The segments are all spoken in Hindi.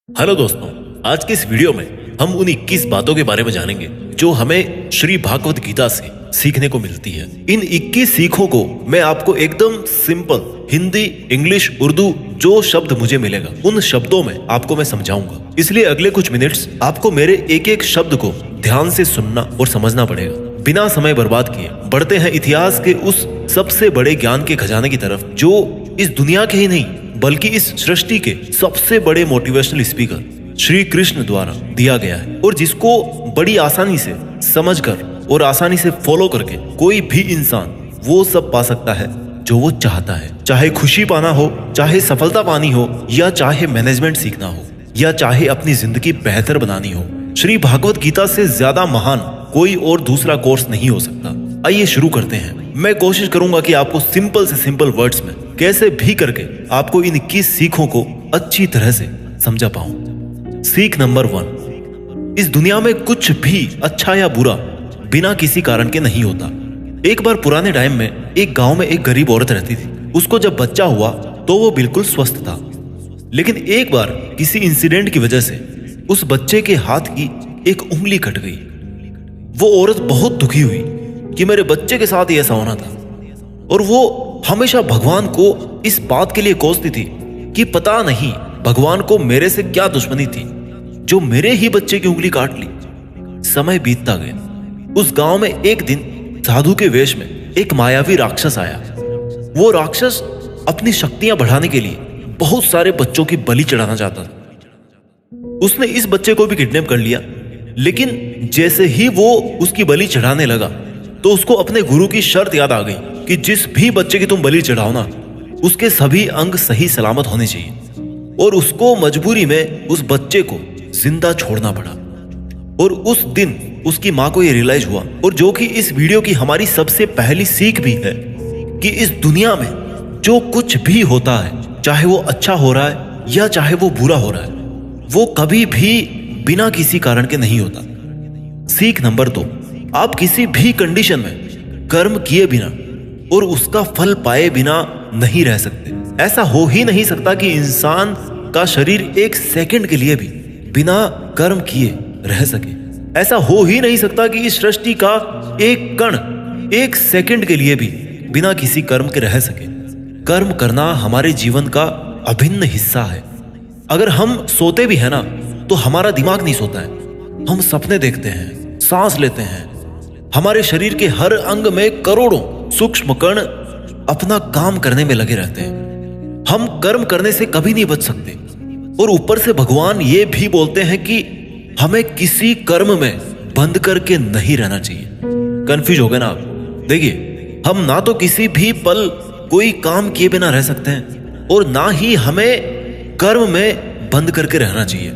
हेलो दोस्तों, आज के इस वीडियो में हम उन 21 बातों के बारे में जानेंगे जो हमें श्री भागवत गीता से सीखने को मिलती है। इन 21 सीखों को मैं आपको एकदम सिंपल हिंदी, इंग्लिश, उर्दू जो शब्द मुझे मिलेगा उन शब्दों में आपको मैं समझाऊंगा। इसलिए अगले कुछ मिनट्स आपको मेरे एक एक शब्द को ध्यान से सुनना और समझना पड़ेगा। बिना समय बर्बाद किए बढ़ते हैं इतिहास के उस सबसे बड़े ज्ञान के खजाने की तरफ जो इस दुनिया के ही नहीं बल्कि इस सृष्टि के सबसे बड़े मोटिवेशनल स्पीकर श्री कृष्ण द्वारा दिया गया है और जिसको बड़ी आसानी से समझकर और आसानी से फॉलो करके कोई भी इंसान वो सब पा सकता है जो वो चाहता है। चाहे खुशी पाना हो, चाहे सफलता पानी हो, या चाहे मैनेजमेंट सीखना हो, या चाहे अपनी जिंदगी बेहतर बनानी हो, श्री भागवत गीता से ज्यादा महान कोई और दूसरा कोर्स नहीं हो सकता। आइए शुरू करते हैं। मैं कोशिश करूंगा कि आपको सिंपल से सिंपल वर्ड्स में कैसे भी करके आपको इन 21 सीखों को अच्छी तरह से समझा पाऊं। सीख नंबर 1, इस दुनिया में कुछ भी अच्छा या बुरा बिना किसी कारण के नहीं होता। एक बार पुराने टाइम में एक गांव में एक गरीब औरत रहती थी। उसको जब बच्चा हुआ तो वो बिल्कुल स्वस्थ था, लेकिन एक बार किसी इंसिडेंट की वजह से उस बच्चे के हाथ की एक उंगली कट गई। वो औरत बहुत दुखी हुई कि मेरे बच्चे के साथ ही ऐसा होना था, और वो हमेशा भगवान को इस बात के लिए कोसती थी कि पता नहीं भगवान को मेरे से क्या दुश्मनी थी जो मेरे ही बच्चे की उंगली काट ली। समय बीतता गया। उस गांव में एक दिन साधु के वेश में एक मायावी राक्षस आया। वो राक्षस अपनी शक्तियां बढ़ाने के लिए बहुत सारे बच्चों की बलि चढ़ाना चाहता था। उसने इस बच्चे को भी किडनैप कर लिया, लेकिन जैसे ही वो उसकी बलि चढ़ाने लगा तो उसको अपने गुरु की शर्त याद आ गई कि जिस भी बच्चे की तुम बलि चढ़ाओ ना, उसके सभी अंग सही सलामत होने चाहिए। और उसको मजबूरी में उस बच्चे को जिंदा छोड़ना पड़ा। और उस दिन उसकी मां को यह रियलाइज हुआ, और जो कि इस वीडियो की हमारी सबसे पहली सीख भी है, कि इस दुनिया में जो कुछ भी होता है, चाहे वो अच्छा हो रहा है या चाहे वो बुरा हो रहा है, वो कभी भी बिना किसी कारण के नहीं होता। सीख नंबर 2, आप किसी भी कंडीशन में कर्म किए बिना और उसका फल पाए बिना नहीं रह सकते। ऐसा हो ही नहीं सकता कि इंसान का शरीर एक सेकंड के लिए भी बिना कर्म किए रह सके। ऐसा हो ही नहीं सकता कि इस सृष्टि का एक कण एक सेकंड के लिए भी बिना किसी कर्म के रह सके। कर्म करना हमारे जीवन का अभिन्न हिस्सा है। अगर हम सोते भी है ना, तो हमारा दिमाग नहीं सोता है। हम सपने देखते हैं, सांस लेते हैं। हमारे शरीर के हर अंग में करोड़ों सूक्ष्म कण अपना काम करने में लगे रहते हैं। हम कर्म करने से कभी नहीं बच सकते। और ऊपर से भगवान ये भी बोलते हैं कि हमें किसी कर्म में बंद करके नहीं रहना चाहिए। कंफ्यूज हो गए ना आप? देखिए, हम ना तो किसी भी पल कोई काम किए बिना रह सकते हैं, और ना ही हमें कर्म में बंद करके रहना चाहिए।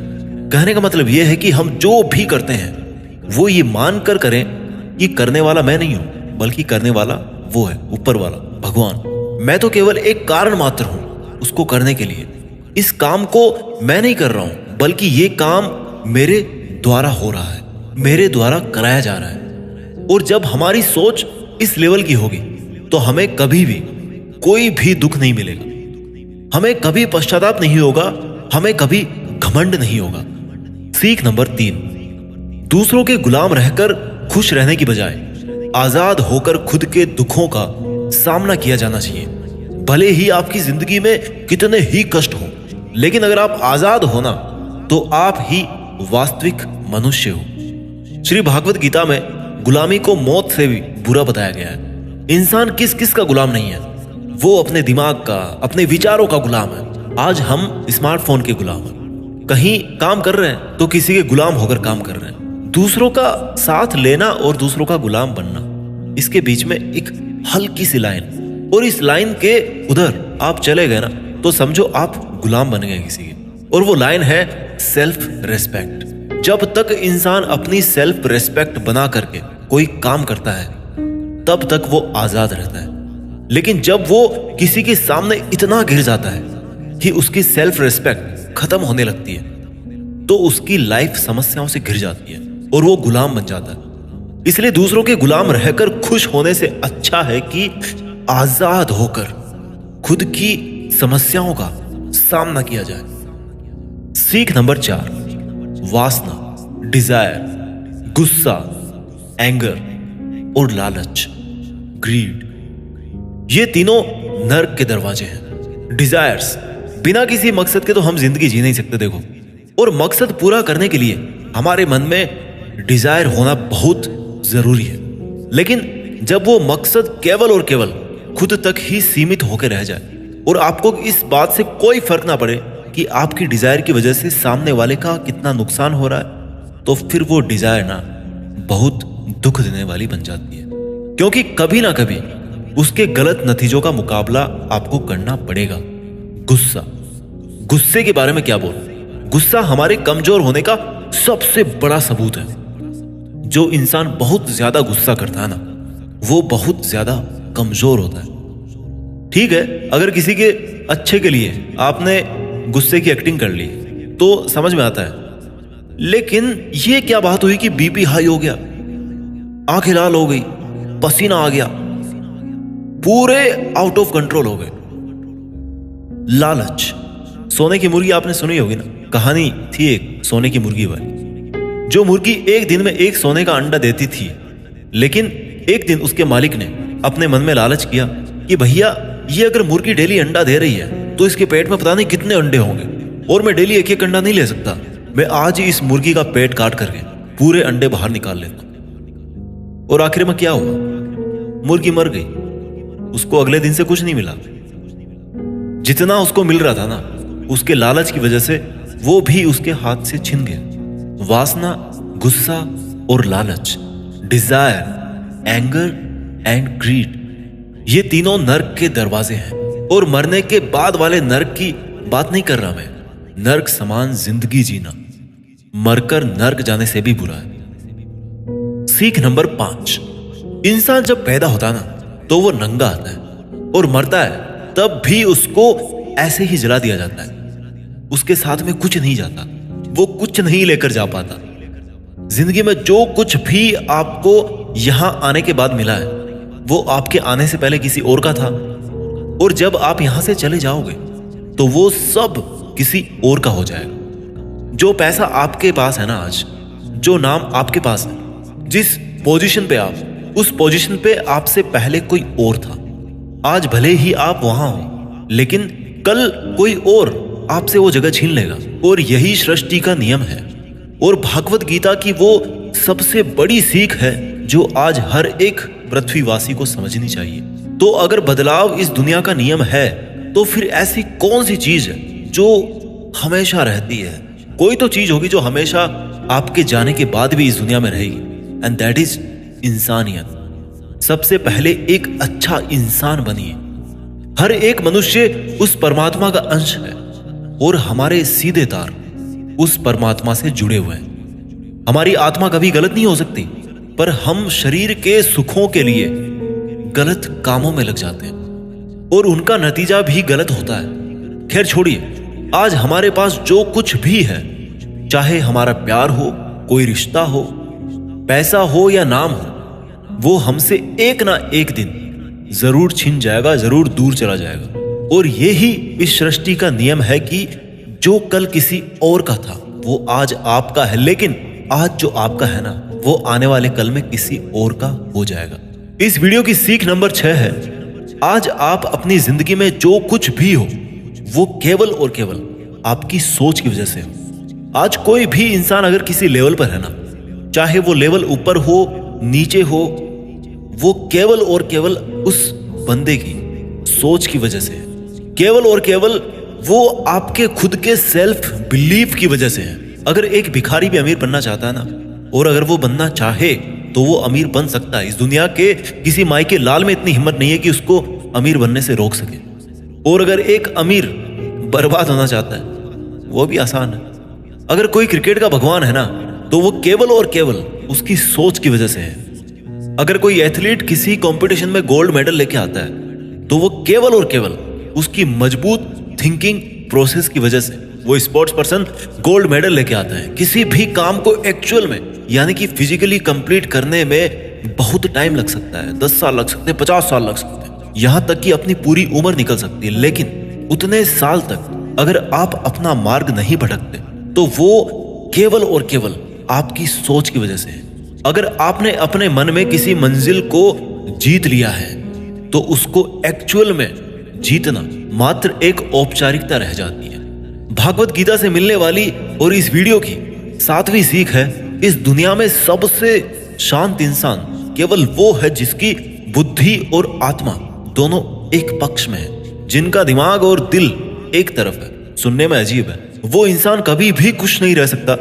कहने का मतलब यह है कि हम जो भी करते हैं वो ये मानकर करें कि करने वाला मैं नहीं हूं, बल्कि करने वाला वो है, ऊपर वाला भगवान। मैं तो केवल एक कारण मात्र हूं उसको करने के लिए। इस काम को मैं नहीं कर रहा हूं, बल्कि ये काम मेरे द्वारा हो रहा है, मेरे द्वारा कराया जा रहा है। और जब हमारी सोच इस लेवल की होगी तो हमें कभी भी कोई भी दुख नहीं मिलेगा, हमें कभी पश्चाताप नहीं होगा, हमें कभी घमंड नहीं होगा। सीख नंबर 3, दूसरों के गुलाम रहकर खुश रहने की बजाय आजाद होकर खुद के दुखों का सामना किया जाना चाहिए। भले ही आपकी जिंदगी में कितने ही कष्ट हो, लेकिन अगर आप आजाद हो ना, तो आप ही वास्तविक मनुष्य हो। श्री भागवत गीता में गुलामी को मौत से भी बुरा बताया गया है। इंसान किस किस का गुलाम नहीं है? वो अपने दिमाग का, अपने विचारों का गुलाम है। आज हम स्मार्टफोन के गुलाम हैं। कहीं काम कर रहे हैं तो किसी के गुलाम होकर काम कर रहे हैं। दूसरों का साथ लेना और दूसरों का गुलाम बनना, इसके बीच में एक हल्की सी लाइन, और इस लाइन के उधर आप चले गए ना, तो समझो आप गुलाम बन गए किसी के। और वो लाइन है सेल्फ रेस्पेक्ट। जब तक इंसान अपनी सेल्फ रेस्पेक्ट बना करके कोई काम करता है, तब तक वो आजाद रहता है। लेकिन जब वो किसी के सामने इतना गिर जाता है कि उसकी सेल्फ रेस्पेक्ट खत्म होने लगती है, तो उसकी लाइफ समस्याओं से घिर जाती है और वो गुलाम बन जाता है। इसलिए दूसरों के गुलाम रहकर खुश होने से अच्छा है कि आजाद होकर खुद की समस्याओं का सामना किया जाए। सीख नंबर 4, वासना, डिजायर, गुस्सा, एंगर और लालच, ग्रीड। ये तीनों नर्क के दरवाजे हैं। डिजायर्स, बिना किसी मकसद के तो हम जिंदगी जी नहीं सकते। देखो, और मकसद पूरा करने के लिए हमारे मन में डिजायर होना बहुत जरूरी है। लेकिन जब वो मकसद केवल और केवल खुद तक ही सीमित होकर रह जाए और आपको इस बात से कोई फर्क ना पड़े कि आपकी डिजायर की वजह से सामने वाले का कितना नुकसान हो रहा है, तो फिर वो डिजायर ना बहुत दुख देने वाली बन जाती है। क्योंकि कभी ना कभी उसके गलत नतीजों का मुकाबला आपको करना पड़ेगा। गुस्सा, गुस्से के बारे में क्या बोल, गुस्सा हमारे कमजोर होने का सबसे बड़ा सबूत है। जो इंसान बहुत ज्यादा गुस्सा करता है ना, वो बहुत ज्यादा कमजोर होता है। ठीक है, अगर किसी के अच्छे के लिए आपने गुस्से की एक्टिंग कर ली तो समझ में आता है, लेकिन ये क्या बात हुई कि बीपी हाई हो गया, आंखें लाल हो गई, पसीना आ गया, पूरे आउट ऑफ कंट्रोल हो गए। लालच, सोने की मुर्गी आपने सुनी होगी ना, कहानी थी एक सोने की मुर्गी वाली। जो मुर्गी एक दिन में एक सोने का अंडा देती थी, लेकिन एक दिन उसके मालिक ने अपने मन में लालच किया कि भैया ये अगर मुर्गी डेली अंडा दे रही है तो इसके पेट में पता नहीं कितने अंडे होंगे, और मैं डेली एक एक अंडा नहीं ले सकता, मैं आज ही इस मुर्गी का पेट काट करके पूरे अंडे बाहर निकाल लेता। और आखिर में क्या हुआ, मुर्गी मर गई। उसको अगले दिन से कुछ नहीं मिला। जितना उसको मिल रहा था ना, उसके लालच की वजह से वो भी उसके हाथ से छिन गया। वासना, गुस्सा और लालच, डिजायर, एंगर एंड ग्रीड, ये तीनों नर्क के दरवाजे हैं। और मरने के बाद वाले नर्क की बात नहीं कर रहा मैं। नर्क समान जिंदगी जीना मरकर नर्क जाने से भी बुरा है। सीख नंबर 5, इंसान जब पैदा होता है ना तो वो नंगा आता है, और मरता है तब भी उसको ऐसे ही जला दिया जाता है। उसके साथ में कुछ नहीं जाता, वो कुछ नहीं लेकर जा पाता। जिंदगी में जो कुछ भी आपको यहां आने के बाद मिला है, वो आपके आने से पहले किसी और का था, और जब आप यहां से चले जाओगे तो वो सब किसी और का हो जाएगा। जो पैसा आपके पास है ना आज, जो नाम आपके पास है, जिस पोजीशन पे आप, उस पोजीशन पे आपसे पहले कोई और था। आज भले ही आप वहां हो, लेकिन कल कोई और आपसे वो जगह छीन लेगा। और यही सृष्टि का नियम है, और भागवत गीता की वो सबसे बड़ी सीख है जो आज हर एक पृथ्वीवासी को समझनी चाहिए। तो अगर बदलाव इस दुनिया का नियम है, तो फिर ऐसी कौन सी चीज है जो हमेशा रहती है? कोई तो चीज होगी जो हमेशा आपके जाने के बाद भी इस दुनिया में रहेगी, एंड दैट इज इंसानियत। सबसे पहले एक अच्छा इंसान बनिए। हर एक मनुष्य उस परमात्मा का अंश है, और हमारे सीधे तार उस परमात्मा से जुड़े हुए हैं। हमारी आत्मा कभी गलत नहीं हो सकती, पर हम शरीर के सुखों के लिए गलत कामों में लग जाते हैं, और उनका नतीजा भी गलत होता है। खैर छोड़िए, आज हमारे पास जो कुछ भी है, चाहे हमारा प्यार हो, कोई रिश्ता हो, पैसा हो या नाम हो, वो हमसे एक ना एक दिन जरूर छिन जाएगा, जरूर दूर चला जाएगा। और यही इस सृष्टि का नियम है कि जो कल किसी और का था वो आज आपका है, लेकिन आज जो आपका है ना, वो आने वाले कल में किसी और का हो जाएगा। इस वीडियो की सीख नंबर 6 है, आज आप अपनी जिंदगी में जो कुछ भी हो, वो केवल और केवल आपकी सोच की वजह से हो। आज कोई भी इंसान अगर किसी लेवल पर है ना, चाहे वो लेवल ऊपर हो, नीचे हो, वो केवल और केवल उस बंदे की सोच की वजह से है। केवल और केवल वो आपके खुद के सेल्फ बिलीफ की वजह से है। अगर एक भिखारी भी अमीर बनना चाहता है ना, और अगर वो बनना चाहे तो वो अमीर बन सकता है। इस दुनिया के किसी माई के लाल में इतनी हिम्मत नहीं है कि उसको अमीर बनने से रोक सके। और अगर एक अमीर बर्बाद होना चाहता है, वो भी आसान है। अगर कोई क्रिकेट का भगवान है ना, तो वो केवल और केवल उसकी सोच की वजह से है। अगर कोई एथलीट किसी कंपटीशन में गोल्ड मेडल लेके आता है, तो वो केवल और केवल उसकी मजबूत थिंकिंग प्रोसेस की वजह से वो स्पोर्ट्स पर्सन गोल्ड मेडल लेके आता है। किसी भी काम को एक्चुअल में, यानी कि फिजिकली कंप्लीट करने में बहुत टाइम लग सकता है। 10 साल लग सकते हैं, 50 साल लग सकते हैं, यहां तक कि अपनी पूरी उम्र निकल सकती है। लेकिन उतने साल तक अगर आप अपना मार्ग नहीं भटकते, तो वो केवल और केवल आपकी सोच की वजह से है। अगर आपने अपने मन में किसी मंजिल को जीत लिया है तो उसको एक्चुअल में जीतना मात्र एक औपचारिकता रह जाती है। भागवत गीता से मिलने वाली और इस वीडियो की 7वीं सीख है, इस दुनिया में सबसे शांत इंसान केवल वो है जिसकी बुद्धि और आत्मा दोनों एक पक्ष में है, जिनका दिमाग और दिल एक तरफ है। सुनने में अजीब है, वो इंसान कभी भी खुश नहीं रह सकता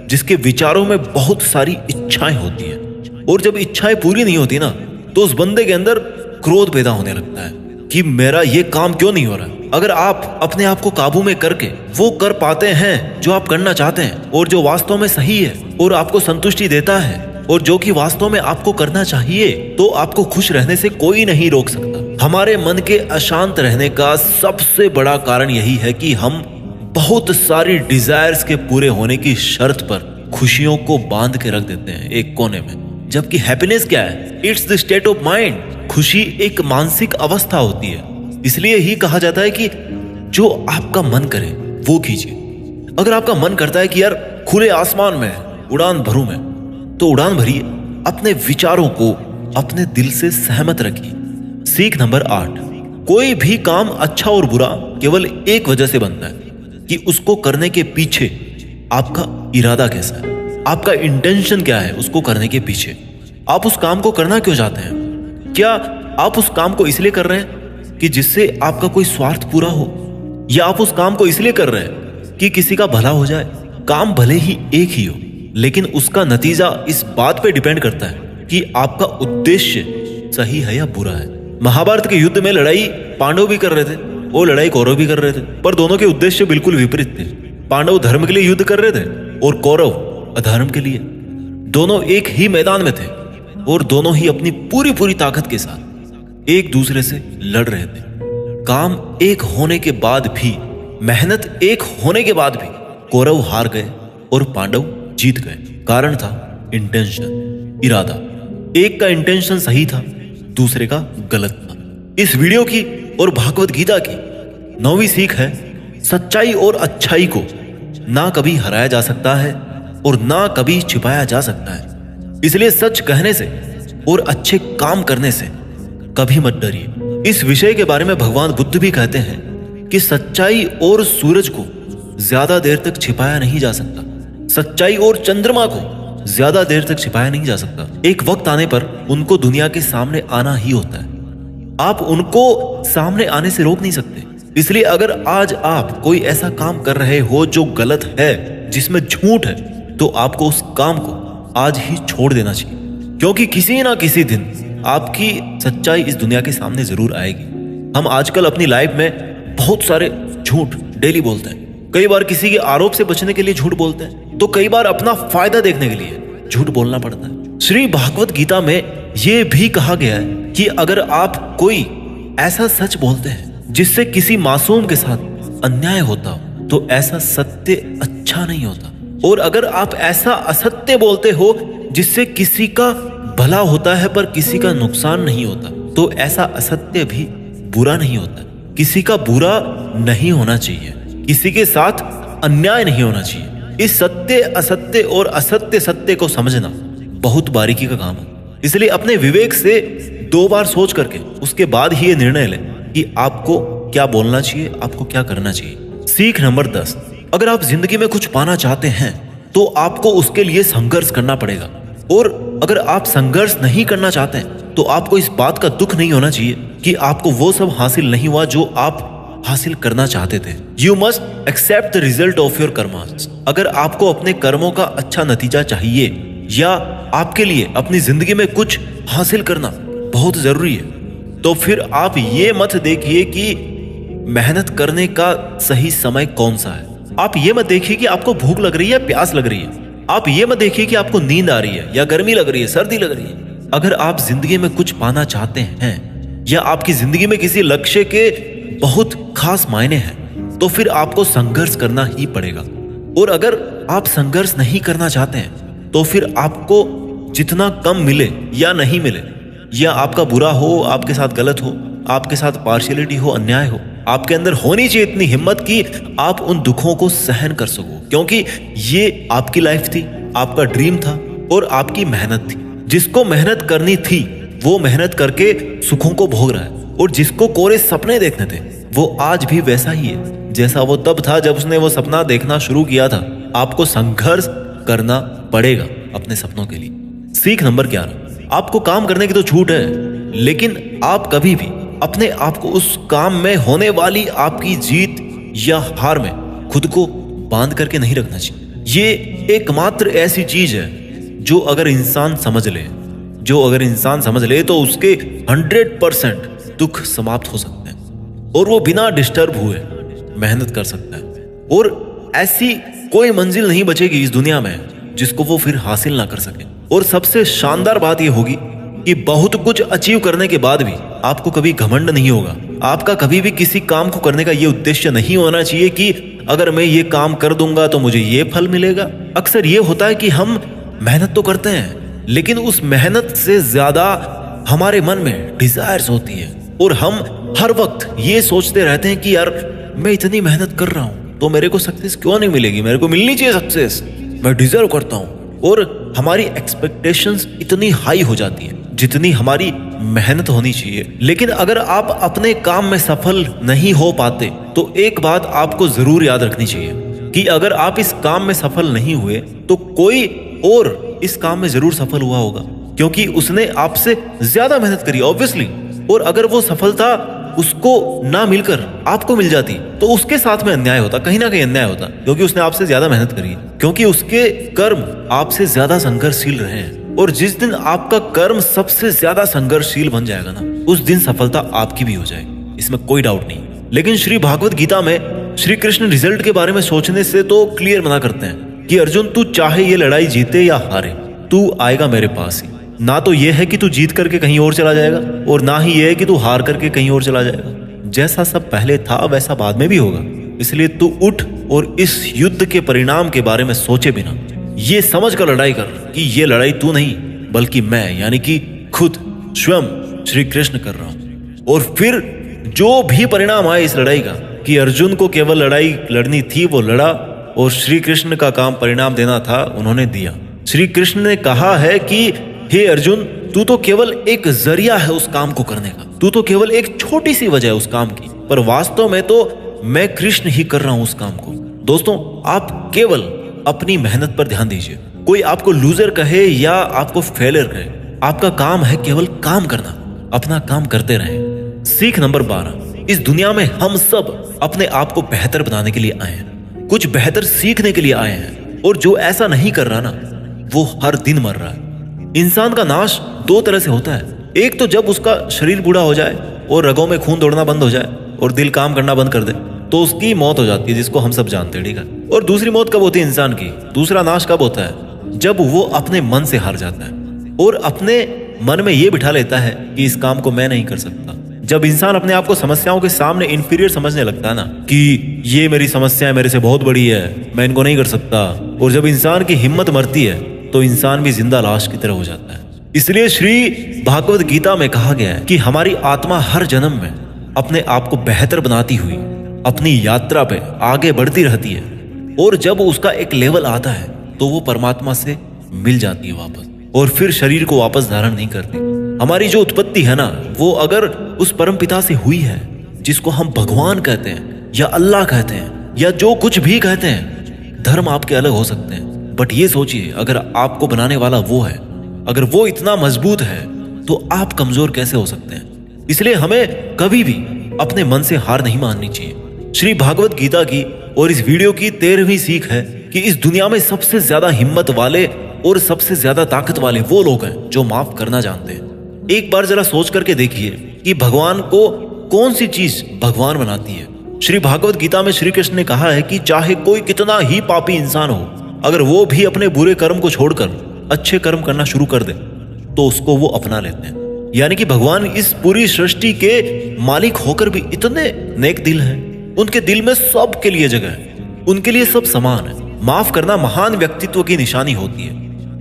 जिसके विचारों में बहुत सारी इच्छाएं होती हैं, और जब इच्छाएं पूरी नहीं होती ना तो उस बंदे के अंदर क्रोध पैदा होने लगता है कि मेरा ये काम क्यों नहीं हो रहा। अगर आप अपने आप को काबू में करके वो कर पाते हैं जो आप करना चाहते हैं और जो वास्तव में सही है और आपको संतुष्टि देता है और जो कि वास्तव में आपको करना चाहिए, तो आपको खुश रहने से कोई नहीं रोक सकता। हमारे मन के अशांत रहने का सबसे बड़ा कारण यही है कि हम बहुत सारी डिजायर्स के पूरे होने की शर्त पर खुशियों को बांध के रख देते हैं एक कोने में। जबकि हैप्पीनेस क्या है? It's the state of mind. खुशी एक मानसिक अवस्था होती है। इसलिए ही कहा जाता है कि जो आपका मन करे वो कीजिए। अगर आपका मन करता है कि यार खुले आसमान में उड़ान भरूं मैं, तो उड़ान भरिए। अपने विचारों को अपने दिल से सहमत रखिए। सीख नंबर 8, कोई भी काम अच्छा और बुरा केवल एक वजह से बनता है कि उसको करने के पीछे आपका इरादा कैसा है, आपका इंटेंशन क्या है। उसको करने के पीछे आप उस काम को करना क्यों चाहते हैं? क्या आप उस काम को इसलिए कर रहे हैं कि जिससे आपका कोई स्वार्थ पूरा हो, या आप उस काम को इसलिए कर रहे हैं कि किसी का भला हो जाए? काम भले ही एक ही हो, लेकिन उसका नतीजा इस बात पे डिपेंड करता है कि आपका उद्देश्य सही है या बुरा है। महाभारत के युद्ध में लड़ाई पांडव भी कर रहे थे और लड़ाई कौरव भी कर रहे थे, पर दोनों के उद्देश्य बिल्कुल विपरीत थे। पांडव धर्म के लिए युद्ध कर रहे थे और कौरव अधर्म के लिए। दोनों एक ही मैदान में थे और दोनों ही अपनी पूरी ताकत के साथ एक दूसरे से लड़ रहे थे। काम एक होने के बाद भी, मेहनत एक होने के बाद भी कौरव हार गए और पांडव जीत गए। कारण था इंटेंशन, इरादा। एक का इंटेंशन सही था, दूसरे का गलत था। इस वीडियो की और भागवत गीता की 9वीं सीख है, सच्चाई और अच्छाई को ना कभी हराया जा सकता है और ना कभी छिपाया जा सकता है। इसलिए सच कहने से और अच्छे काम करने से कभी मत डरिए। इस विषय के बारे में भगवान बुद्ध भी कहते हैं कि सच्चाई और सूरज को ज्यादा देर तक छिपाया नहीं जा सकता, सच्चाई और चंद्रमा को ज्यादा देर तक छिपाया नहीं जा सकता। एक वक्त आने पर उनको दुनिया के सामने आना ही होता है। आप उनको सामने आने से रोक नहीं सकते। इसलिए अगर आज आप कोई ऐसा काम कर रहे हो जो गलत है, जिसमें झूठ है, तो आपको उस काम को आज ही छोड़ देना चाहिए, क्योंकि किसी ना किसी दिन आपकी सच्चाई इस दुनिया के सामने जरूर आएगी। हम आजकल अपनी लाइफ में बहुत सारे झूठ डेली बोलते हैं। कई बार किसी के आरोप से बचने के लिए झूठ बोलते हैं, तो कई बार अपना फायदा देखने के लिए झूठ बोलना पड़ता है। श्री भागवत गीता में यह भी कहा गया है कि अगर आप कोई ऐसा सच बोलते हैं जिससे किसी मासूम के साथ अन्याय होता हो, तो ऐसा सत्य अच्छा नहीं होता। और अगर आप ऐसा असत्य बोलते हो जिससे किसी का भला होता है पर किसी का नुकसान नहीं होता, तो ऐसा असत्य भी बुरा नहीं होता। किसी का बुरा नहीं होना चाहिए, किसी के साथ अन्याय नहीं होना चाहिए। इस सत्य असत्य और असत्य सत्य को समझना बहुत बारीकी का काम है। इसलिए अपने विवेक से 2 बार सोच करके उसके बाद ही ये निर्णय लें कि आपको क्या बोलना चाहिए, आपको क्या करना चाहिए। सीख नंबर 10, अगर आप जिंदगी में कुछ पाना चाहते हैं तो आपको उसके लिए संघर्ष करना पड़ेगा। और अगर आप संघर्ष नहीं करना चाहते हैं तो आपको इस बात का दुख नहीं होना चाहिए कि आपको वो सब हासिल नहीं हुआ जो आप हासिल करना चाहते थे। You must accept the result of your karmas. अगर आपको अपने कर्मों का अच्छा नतीजा चाहिए या आपके लिए अपनी जिंदगी में कुछ हासिल करना बहुत जरूरी है, तो फिर आप ये मत देखिए कि मेहनत करने का सही समय कौन सा है। आप ये मत देखिए कि आपको भूख लग रही है, प्यास लग रही है। आप ये मत देखिए कि आपको नींद आ रही है या गर्मी लग रही है, सर्दी लग रही है। अगर आप जिंदगी में कुछ पाना चाहते हैं या आपकी जिंदगी में किसी लक्ष्य के बहुत खास मायने हैं, तो फिर आपको संघर्ष करना ही पड़ेगा। और अगर आप संघर्ष नहीं करना चाहते हैं तो फिर आपको जितना कम मिले या नहीं मिले, या आपका बुरा हो, आपके साथ गलत हो, आपके साथ पार्शियलिटी हो, अन्याय हो, आपके अंदर होनी चाहिए इतनी हिम्मत कि आप उन दुखों को सहन कर सको, क्योंकि ये आपकी लाइफ थी, आपका ड्रीम था और आपकी मेहनत थी। जिसको मेहनत करनी थी वो मेहनत करके सुखों को भोग रहा है, और जिसको कोरे सपने देखने थे वो आज भी वैसा ही है जैसा वो तब था जब उसने वो सपना देखना शुरू किया था। आपको संघर्ष करना पड़ेगा अपने सपनों के लिए। सीख नंबर 11, आपको काम करने की तो छूट है, लेकिन आप कभी भी अपने आप को उस काम में होने वाली आपकी जीत या हार में खुद को बांध करके नहीं रखना चाहिए। ये एकमात्र ऐसी चीज है जो अगर इंसान समझ ले तो उसके 100% दुख समाप्त हो सकते हैं और वो बिना डिस्टर्ब हुए मेहनत कर सकता है, और ऐसी कोई मंजिल नहीं बचेगी इस दुनिया में जिसको वो फिर हासिल ना कर सके। और सबसे शानदार बात यह होगी कि बहुत कुछ अचीव करने के बाद भी आपको कभी घमंड नहीं होगा। आपका कभी भी किसी काम को करने का ये उद्देश्य नहीं होना चाहिए कि अगर मैं ये काम कर दूंगा तो मुझे ये फल मिलेगा। अक्सर ये होता है कि हम मेहनत तो करते हैं, लेकिन उस मेहनत से ज्यादा हमारे मन में डिजायर्स होती है, और हम हर वक्त ये सोचते रहते हैं कि यार मैं इतनी मेहनत कर रहा हूं तो मेरे को सक्सेस क्यों नहीं मिलेगी, मेरे को मिलनी चाहिए सक्सेस, मैं डिजर्व करता हूं। और हमारी एक्सपेक्टेशंस इतनी हाई हो जाती है जितनी हमारी मेहनत होनी चाहिए। लेकिन अगर आप अपने काम में सफल नहीं हो पाते तो एक बात आपको जरूर याद रखनी चाहिए कि अगर आप इस काम में सफल नहीं हुए तो कोई और इस काम में जरूर सफल हुआ होगा, क्योंकि उसने आपसे ज्यादा मेहनत करी ऑब्वियसली। और अगर वो सफलता उसको ना मिलकर आपको मिल जाती तो उसके साथ में अन्याय होता, कहीं ना कहीं अन्याय होता, क्योंकि उसने आपसे ज्यादा मेहनत करी, क्योंकि उसके कर्म आपसे ज्यादा संघर्षशील रहे हैं। और जिस दिन आपका कर्म सबसे ज्यादा संघर्षशील बन जाएगा ना, उस दिन सफलता आपकी भी हो जाएगी, इसमें कोई डाउट नहीं। लेकिन श्री भागवत गीता में श्री कृष्ण रिजल्ट के बारे में सोचने से तो क्लियर मना करते हैं कि अर्जुन तू चाहे ये लड़ाई जीते या हारे, तू आएगा मेरे पास ही। ना तो ये है कि तू जीत करके कहीं और चला जाएगा, और ना ही ये है कि तू हार करके कहीं और चला जाएगा। जैसा सब पहले था वैसा बाद में भी होगा। इसलिए तू उठ और इस युद्ध के परिणाम के बारे में सोचे बिना ये समझ कर लड़ाई कर कि ये लड़ाई तू नहीं बल्कि मैं, यानी कि खुद स्वयं श्री कृष्ण कर रहा हूं। और फिर जो भी परिणाम आए इस लड़ाई का, कि अर्जुन को केवल लड़ाई लड़नी थी वो लड़ा, और श्री कृष्ण का काम परिणाम देना था उन्होंने दिया। श्री कृष्ण ने कहा है कि हे अर्जुन, तू तो केवल एक जरिया है उस काम को करने का, तू तो केवल एक छोटी सी वजह है उस काम की, पर वास्तव में तो मैं कृष्ण ही कर रहा हूं उस काम को। दोस्तों, आप केवल अपनी मेहनत पर ध्यान दीजिए। कोई आपको लूजर कहे या आपको फेलियर कहे, आपका काम है केवल काम करना, अपना काम करते रहें। सीख नंबर 12, इस दुनिया में हम सब अपने आप को बेहतर बनाने के लिए आए हैं, कुछ बेहतर सीखने के लिए आए हैं, और जो ऐसा नहीं कर रहा ना वो हर दिन मर रहा है। इंसान का नाश दो तरह से होता है, एक तो जब उसका शरीर बूढ़ा हो जाए और रगों में खून दौड़ना बंद हो जाए और दिल काम करना बंद कर दे तो उसकी मौत हो जाती है, जिसको हम सब जानते हैं, ठीक है। और दूसरी मौत कब होती है इंसान की, दूसरा नाश कब होता है, जब वो अपने मन से हार जाता है और अपने मन में ये बिठा लेता है कि इस काम को मैं नहीं कर सकता। जब इंसान अपने आप को समस्याओं के सामने इंफीरियर समझने लगता है ना कि ये मेरी समस्या है, मेरे से बहुत बड़ी है, मैं इनको नहीं कर सकता, और जब इंसान की हिम्मत मरती है तो इंसान भी जिंदा लाश की तरह हो जाता है। इसलिए श्री भागवत गीता में कहा गया है कि हमारी आत्मा हर जन्म में अपने आप को बेहतर बनाती हुई अपनी यात्रा पे आगे बढ़ती रहती है, और जब उसका एक लेवल आता है तो वो परमात्मा से मिल जाती है वापस, और फिर शरीर को वापस धारण नहीं करती। हमारी जो उत्पत्ति है ना वो अगर उस परम पिता से हुई है, जिसको हम भगवान कहते हैं या अल्लाह कहते हैं या जो कुछ भी कहते हैं, धर्म आपके अलग हो सकते हैं, बट ये सोचिए अगर आपको बनाने वाला वो है, अगर वो इतना मजबूत है तो आप कमजोर कैसे हो सकते हैं। इसलिए हमें कभी भी अपने मन से हार नहीं माननी चाहिए। श्री भागवत गीता की और इस वीडियो की 13वीं सीख है कि इस दुनिया में सबसे ज्यादा हिम्मत वाले और सबसे ज्यादा ताकत वाले वो लोग हैं जो माफ करना जानते हैं। एक बार जरा सोच करके देखिए कि भगवान को कौन सी चीज भगवान बनाती है। श्री भागवत गीता में श्री कृष्ण ने कहा है कि चाहे कोई कितना ही पापी इंसान हो, अगर वो भी अपने बुरे कर्म को छोड़कर अच्छे कर्म करना शुरू कर दे तो उसको वो अपना लेते हैं। यानी कि भगवान इस पूरी सृष्टि के मालिक होकर भी इतने नेक दिल हैं, उनके दिल में सब के लिए जगह है, उनके लिए सब समान है। माफ करना महान व्यक्तित्व की निशानी होती है,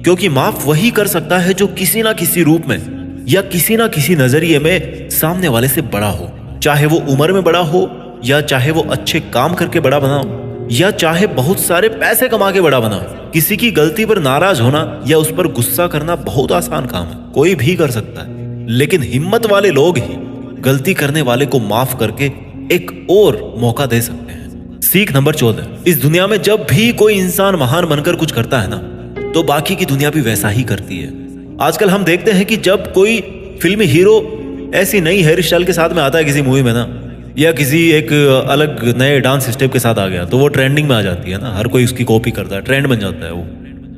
क्योंकि माफ वही कर सकता है जो किसी ना किसी रूप में या किसी ना किसी नजरिए में सामने वाले से बड़ा हो, चाहे वो उम्र में बड़ा हो या चाहे वो अच्छे काम करके बड़ा बना हो, या चाहे बहुत सारे पैसे कमा के बड़ा बना हो, किसी की गलती पर नाराज होना या उस पर गुस्सा करना बहुत आसान काम है, कोई भी कर सकता है। लेकिन हिम्मत वाले लोग ही गलती करने वाले को माफ करके एक और मौका दे सकते हैं। सीख नंबर 14, इस दुनिया में जब भी कोई इंसान महान बनकर कुछ करता है ना, तो बाकी की दुनिया भी वैसा ही करती है। आजकल हम देखते हैं कि जब कोई फिल्मी हीरो ऐसी नई हेयर स्टाइल के साथ में आता है किसी मूवी में ना, या किसी एक अलग नए डांस स्टेप के साथ आ गया, तो वो ट्रेंडिंग में आ जाती है ना, हर कोई उसकी कॉपी करता है, ट्रेंड बन जाता है वो।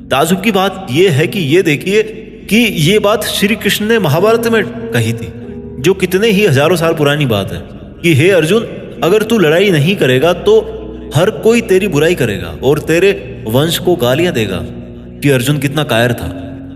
ताजुब की बात यह है कि ये देखिए कि ये बात श्री कृष्ण ने महाभारत में कही थी, जो कितने ही हजारों साल पुरानी बात है कि हे अर्जुन, अगर तू लड़ाई नहीं करेगा तो हर कोई तेरी बुराई करेगा और तेरे वंश को गालियां देगा कि अर्जुन कितना कायर था।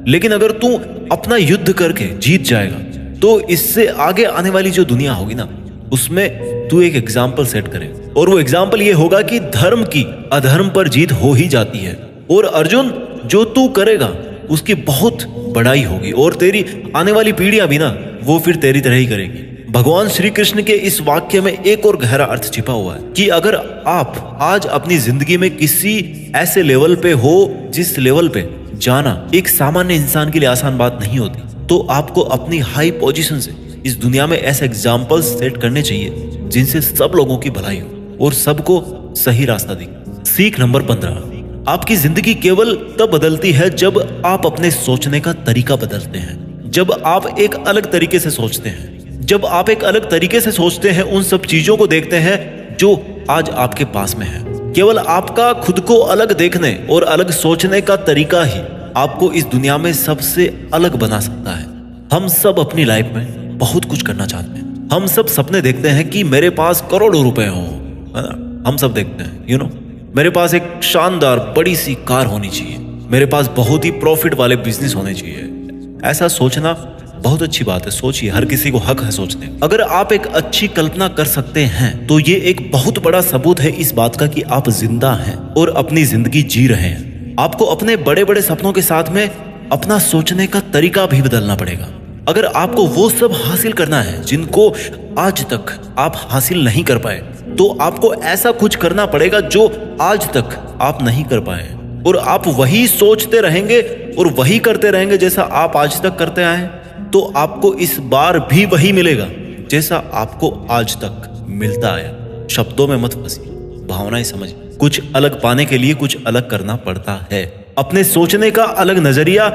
लेकिन अगर तू अपना युद्ध करके जीत जाएगा तो इससे आगे आने वाली जो दुनिया होगी ना, उसमें तू एक एग्जाम्पल सेट करे, और वो एग्जाम्पल ये होगा कि धर्म की अधर्म पर जीत हो ही जाती है। और अर्जुन, जो तू करेगा उसकी बहुत बड़ाई होगी और तेरी आने वाली पीढ़ियां भी ना, वो फिर तेरी तरह ही करेगी। भगवान श्री कृष्ण के इस वाक्य में एक और गहरा अर्थ छिपा हुआ है कि अगर आप आज अपनी जिंदगी में किसी ऐसे लेवल पे हो जिस लेवल पे जाना एक सामान्य इंसान के लिए आसान बात नहीं होती, तो आपको अपनी हाई पोजीशन से इस दुनिया में ऐसे एग्जाम्पल्स सेट करने चाहिए जिनसे सब लोगों की भलाई हो और सबको सही रास्ता दिखे। सीख नंबर 15, आपकी जिंदगी केवल तब बदलती है जब आप अपने सोचने का तरीका बदलते हैं। जब आप एक अलग तरीके से सोचते हैं, जब आप एक अलग तरीके से सोचते हैं, उन सब चीजों को देखते हैं जो आज आपके पास में है। केवल आपका खुद को अलग देखने और अलग सोचने का तरीका ही आपको इस दुनिया में सबसे अलग बना सकता है। हम सब अपनी लाइफ में बहुत कुछ करना चाहते हैं। हम सब सपने देखते हैं कि मेरे पास करोड़ों रुपए हो, है ना? हम सब देखते हैं, मेरे पास एक शानदार बड़ी सी कार होनी चाहिए, मेरे पास बहुत ही प्रॉफिट वाले बिजनेस होने चाहिए। ऐसा सोचना बहुत अच्छी बात है, सोचिए, हर किसी को हक है सोचने। अगर आप एक अच्छी कल्पना कर सकते हैं तो ये एक बहुत बड़ा सबूत है इस बात का कि आप जिंदा हैं और अपनी जिंदगी जी रहे हैं। आपको अपने बड़े बड़े सपनों के साथ में अपना सोचने का तरीका भी बदलना पड़ेगा। अगर आपको वो सब हासिल करना है जिनको आज तक आप हासिल नहीं कर पाए, तो आपको ऐसा कुछ करना पड़ेगा जो आज तक आप नहीं कर पाए, और आप वही सोचते रहेंगे और वही करते रहेंगे जैसा आप आज तक करते आए हैं, तो आपको इस बार भी वही मिलेगा जैसा आपको आज तक मिलता आया। शब्दों में मत फंसिए, भावनाएं समझिए। कुछ अलग पाने के लिए कुछ अलग करना पड़ता है। अपने सोचने का अलग नजरिया,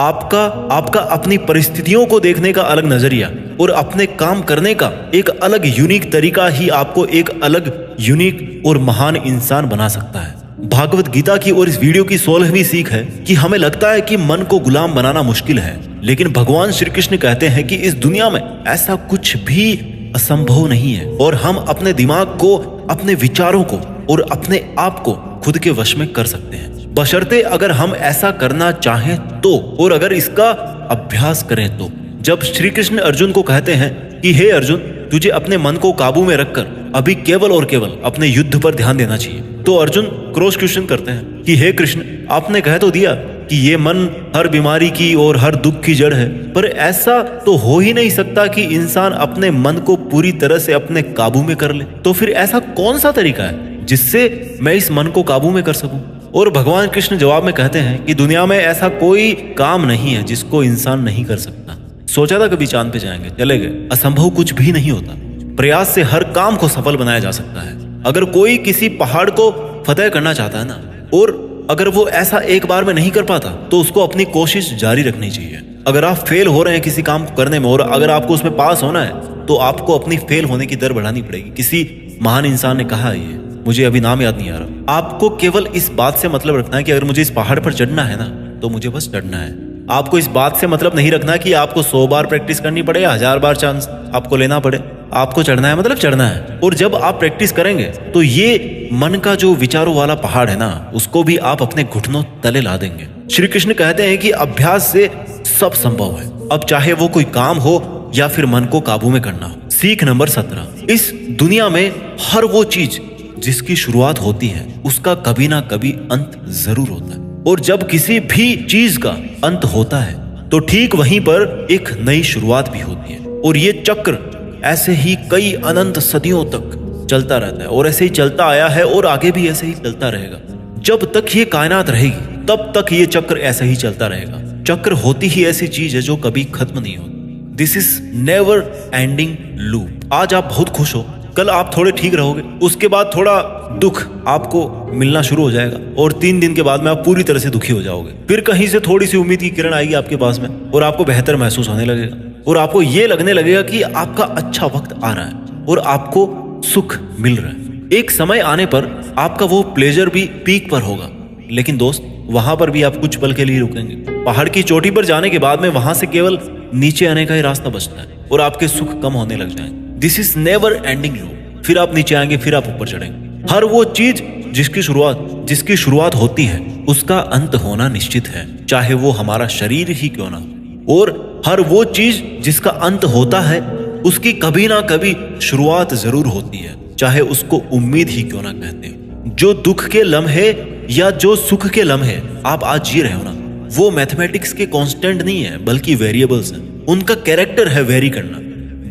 आपका अपनी परिस्थितियों को देखने का अलग नजरिया और अपने काम करने का एक अलग यूनिक तरीका ही आपको एक अलग यूनिक और महान इंसान बना सकता है। भागवत गीता की और इस वीडियो की 16वीं सीख है कि हमें लगता है कि मन को गुलाम बनाना मुश्किल है, लेकिन भगवान श्री कृष्ण कहते हैं कि इस दुनिया में ऐसा कुछ भी असंभव नहीं है, और हम अपने दिमाग को, अपने विचारों को और अपने आप को खुद के वश में कर सकते हैं, बशर्ते अगर हम ऐसा करना चाहें तो, और अगर इसका अभ्यास करें तो। जब श्री कृष्ण अर्जुन को कहते हैं कि हे अर्जुन, तुझे अपने मन को काबू में रखकर अभी केवल और केवल अपने युद्ध पर ध्यान देना चाहिए, तो अर्जुन क्रॉस क्वेश्चन करते हैं कि हे कृष्ण, आपने कह तो दिया कि ये मन हर बीमारी की और हर दुख की जड़ है, पर ऐसा तो हो ही नहीं सकता कि इंसान अपने मन को पूरी तरह से अपने काबू में कर ले। तो फिर ऐसा कौन सा तरीका है जिससे मैं इस मन को काबू में कर सकूं? और भगवान कृष्ण जवाब में कहते हैं कि दुनिया में ऐसा कोई काम नहीं है जिसको इंसान नहीं कर सकता। सोचा था कभी चांद पे जाएंगे, चले गए। असंभव कुछ भी नहीं होता। प्रयास से हर काम को सफल बनाया जा सकता है। अगर कोई किसी पहाड़ को फतेह करना चाहता है ना, और अगर वो ऐसा एक बार में नहीं कर पाता, तो उसको अपनी कोशिश जारी रखनी चाहिए। अगर आप फेल हो रहे हैं किसी काम को करने में और अगर आपको उसमें पास होना है, तो आपको अपनी फेल होने की दर बढ़ानी पड़ेगी। किसी महान इंसान ने कहा, ये मुझे अभी नाम याद नहीं आ रहा। आपको केवल इस बात से मतलब रखना है कि अगर मुझे इस पहाड़ पर चढ़ना है ना, तो मुझे बस चढ़ना है। आपको इस बात से मतलब नहीं रखना कि आपको 100 बार प्रैक्टिस करनी पड़े या 1000 बार चांस आपको लेना पड़े। आपको चढ़ना है मतलब चढ़ना है। और जब आप प्रैक्टिस करेंगे तो ये मन का जो विचारों वाला पहाड़ है ना, उसको भी आप अपने घुटनों तले ला देंगे। श्री कृष्ण कहते हैं कि अभ्यास से सब संभव है, अब चाहे वो कोई काम हो या फिर मन को काबू में करना हो। सीख नंबर 17, इस दुनिया में हर वो चीज जिसकी शुरुआत होती है उसका कभी ना कभी अंत जरूर होता है, और जब किसी भी चीज का अंत होता है तो ठीक वहीं पर एक नई शुरुआत भी होती है। और ये चक्र ऐसे ही कई अनंत सदियों तक चलता रहता है और ऐसे ही चलता आया है और आगे भी ऐसे ही चलता रहेगा। जब तक ये कायनात रहेगी तब तक ये चक्र ऐसा ही चलता रहेगा। चक्र होती ही ऐसी चीज है जो कभी खत्म नहीं होती। This is never ending loop. आज आप बहुत खुश हो, कल आप थोड़े ठीक रहोगे, उसके बाद थोड़ा दुख आपको मिलना शुरू हो जाएगा और 3 दिन के बाद में आप पूरी तरह से दुखी हो जाओगे। फिर कहीं से थोड़ी सी उम्मीद की किरण आएगी आपके पास में और आपको बेहतर महसूस होने लगेगा और आपको ये लगने लगेगा कि आपका अच्छा वक्त आ रहा है और आपको सुख मिल रहा है। एक समय आने पर आपका वो प्लेजर भी पीक पर होगा, लेकिन दोस्त वहां पर भी आप कुछ पल के लिए रुकेंगे। पहाड़ की चोटी पर जाने के बाद में वहां से केवल नीचे आने का ही रास्ता बचता है और आपके सुख कम होने लग जाएंगे। This is never ending loop. फिर आप नीचे आएंगे, फिर आप ऊपर चढ़ेंगे। हर वो चीज जिसकी शुरुआत होती है उसका अंत होना निश्चित है, चाहे वो हमारा शरीर ही क्यों ना हो। और हर वो चीज जिसका अंत होता है उसकी कभी ना कभी शुरुआत जरूर होती है, चाहे उसको उम्मीद ही क्यों ना कहते हो। जो दुख के लम्हे या जो सुख के लम्हे आप आज जी रहे हो ना, वो मैथमेटिक्स के कांस्टेंट नहीं है बल्कि वेरिएबल्स हैं। उनका कैरेक्टर है वेरी करना,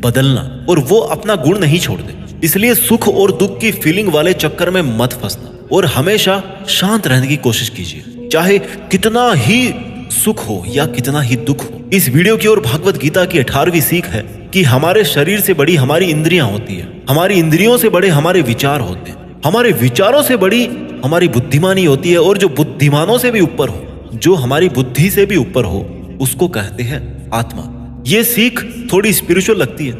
बदलना, और वो अपना गुण नहीं छोड़ते। इसलिए सुख और दुख की फीलिंग वाले चक्कर में मत फंसना और हमेशा शांत रहने की कोशिश कीजिए, चाहे कितना ही सुख हो या कितना ही दुख हो। इस वीडियो की ओर भागवत गीता की 18वीं सीख है कि हमारे शरीर से बड़ी हमारी इंद्रियां होती है, हमारी इंद्रियों से बड़े हमारे विचार होते हैं, हमारे विचारों से बड़ी हमारी बुद्धिमानी होती है, और जो बुद्धिमानों से भी ऊपर हो, जो हमारी बुद्धि से भी ऊपर हो, उसको कहते हैं आत्मा। ये सीख थोड़ी स्पिरिचुअल लगती है,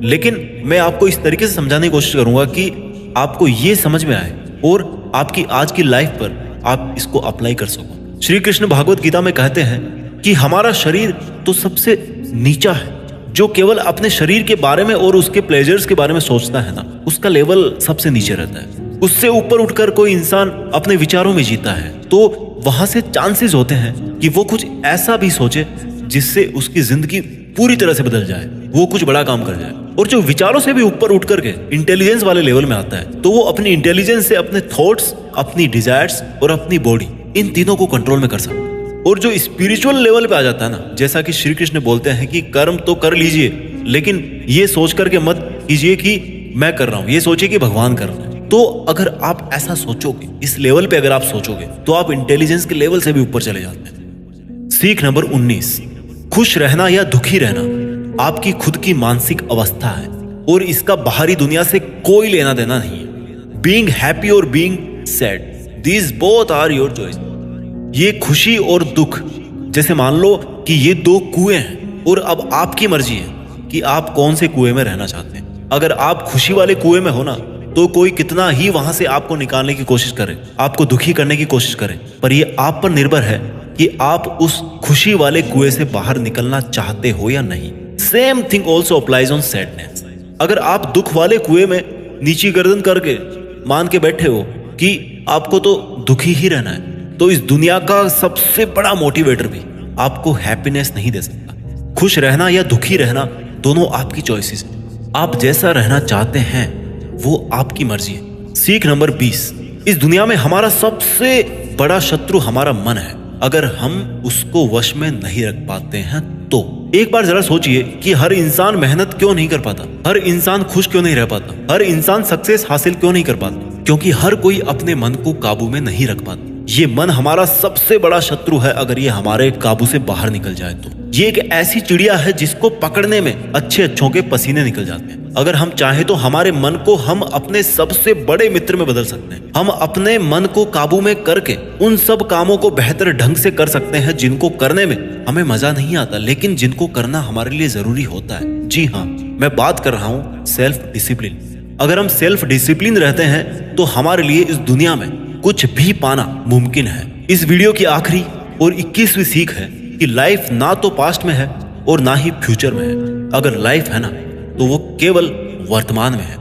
लेकिन मैं आपको इस तरीके से समझाने की कोशिश करूंगा कि आपको ये समझ में आए और आपकी आज की लाइफ पर आप इसको अप्लाई कर सको। श्री कृष्ण भागवत गीता में कहते हैं कि हमारा शरीर तो सबसे नीचा है। जो केवल अपने शरीर के बारे में और उसके प्लेजर्स के बारे में सोचता है ना, उसका लेवल सबसे नीचे रहता है। उससे ऊपर उठकर कोई इंसान अपने विचारों में जीता है तो वहां से चांसेस होते हैं कि वो कुछ ऐसा भी सोचे जिससे उसकी जिंदगी पूरी तरह से बदल जाए, वो कुछ बड़ा काम कर जाए। और जो विचारों से भी ऊपर उठ करके इंटेलिजेंस वाले लेवल में आता है तो वो अपनी इंटेलिजेंस से अपने थॉट्स, अपनी डिजायर्स और अपनी बॉडी, इन तीनों को कंट्रोल में कर सकता है। और जो स्पिरिचुअल लेवल पे आ जाता है ना, जैसा कि श्री कृष्ण बोलते हैं कि कर्म तो कर लीजिए, लेकिन ये सोच करके मत कीजिए कि मैं कर रहा हूं, ये सोचिए कि भगवान कर रहे हैं। तो अगर आप ऐसा सोचोगे, इस लेवल पे अगर आप सोचोगे, तो आप इंटेलिजेंस के लेवल से भी ऊपर चले जाते हैं। सीख नंबर 19, खुश रहना या दुखी रहना आपकी खुद की मानसिक अवस्था है और इसका बाहरी दुनिया से कोई लेना देना नहीं है। बीइंग हैप्पी और being sad, these both are your choice. ये खुशी और दुख, जैसे मान लो कि ये 2 कुएं हैं और अब आपकी मर्जी है कि आप कौन से कुएं में रहना चाहते हैं। अगर आप खुशी वाले कुएं में हो ना, तो कोई कितना ही वहां से आपको निकालने की कोशिश करे, आपको दुखी करने की कोशिश करे, पर ये आप पर निर्भर है कि आप उस खुशी वाले कुएं से बाहर निकलना चाहते हो या नहीं। Same thing also applies on sadness. अगर आप दुख वाले कुएं में नीची गर्दन करके मान के बैठे हो कि आपको तो दुखी ही रहना है, तो इस दुनिया का सबसे बड़ा मोटिवेटर भी आपको हैप्पीनेस नहीं दे सकता। खुश रहना या दुखी रहना दोनों आपकी चॉइसेस है। आप जैसा रहना चाहते हैं वो आपकी मर्जी है। सीख नंबर 20, इस दुनिया में हमारा सबसे बड़ा शत्रु हमारा मन है। अगर हम उसको वश में नहीं रख पाते हैं तो एक बार जरा सोचिए कि हर इंसान मेहनत क्यों नहीं कर पाता, हर इंसान खुश क्यों नहीं रह पाता, हर इंसान सक्सेस हासिल क्यों नहीं कर पाता, क्योंकि हर कोई अपने मन को काबू में नहीं रख पाता। ये मन हमारा सबसे बड़ा शत्रु है। अगर ये हमारे काबू से बाहर निकल जाए तो ये एक ऐसी चिड़िया है जिसको पकड़ने में अच्छे अच्छों के पसीने निकल जाते हैं। अगर हम चाहे तो हमारे मन को हम अपने सबसे बड़े मित्र में बदल सकते हैं। हम अपने मन को काबू में करके उन सब कामों को बेहतर ढंग से कर सकते हैं जिनको करने में हमें मजा नहीं आता, लेकिन जिनको करना हमारे लिए जरूरी होता है। जी हाँ, मैं बात कर रहा हूँ सेल्फ डिसिप्लिन। अगर हम सेल्फ डिसिप्लिन रहते हैं तो हमारे लिए इस दुनिया में कुछ भी पाना मुमकिन है। इस वीडियो की आखिरी और 21वीं सीख है कि लाइफ ना तो पास्ट में है और ना ही फ्यूचर में है। अगर लाइफ है ना, तो वो केवल वर्तमान में है।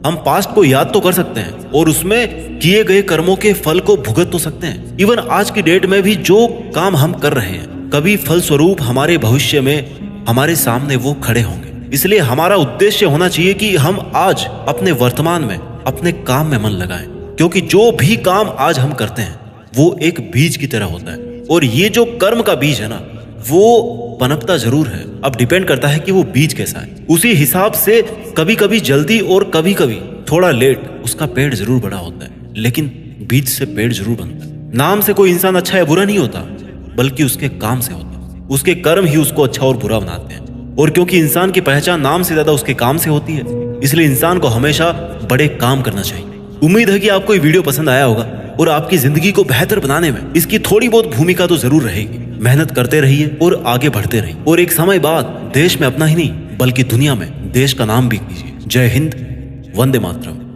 हम पास्ट को याद तो कर सकते हैं और उसमें किए गए कर्मों के फल को भुगत तो सकते हैं। इवन आज की डेट में भी जो काम हम कर रहे हैं, कभी फलस्वरूप हमारे भविष्य में हमारे सामने वो खड़े होंगे। इसलिए हमारा उद्देश्य होना चाहिए कि हम आज अपने वर्तमान में अपने काम में मन लगाएं, क्योंकि जो भी काम आज हम करते हैं वो एक बीज की तरह होता है, और ये जो कर्म का बीज है ना, वो पनपता जरूर है। अब डिपेंड करता है कि वो बीज कैसा है। उसी हिसाब से कभी कभी जल्दी और कभी कभी थोड़ा लेट उसका पेड़ जरूर बड़ा होता है, लेकिन बीज से पेड़ जरूर बनता है। नाम से कोई इंसान अच्छा या बुरा नहीं होता, बल्कि उसके काम से होता है। उसके कर्म ही उसको अच्छा और बुरा बनाते हैं। और क्योंकि इंसान की पहचान नाम से ज्यादा उसके काम से होती है, इसलिए इंसान को हमेशा बड़े काम करना चाहिए। उम्मीद है कि आपको ये वीडियो पसंद आया होगा और आपकी जिंदगी को बेहतर बनाने में इसकी थोड़ी बहुत भूमिका तो जरूर रहेगी। मेहनत करते रहिए और आगे बढ़ते रहिए, और एक समय बाद देश में अपना ही नहीं बल्कि दुनिया में देश का नाम भी कीजिए। जय हिंद, वंदे मातरम।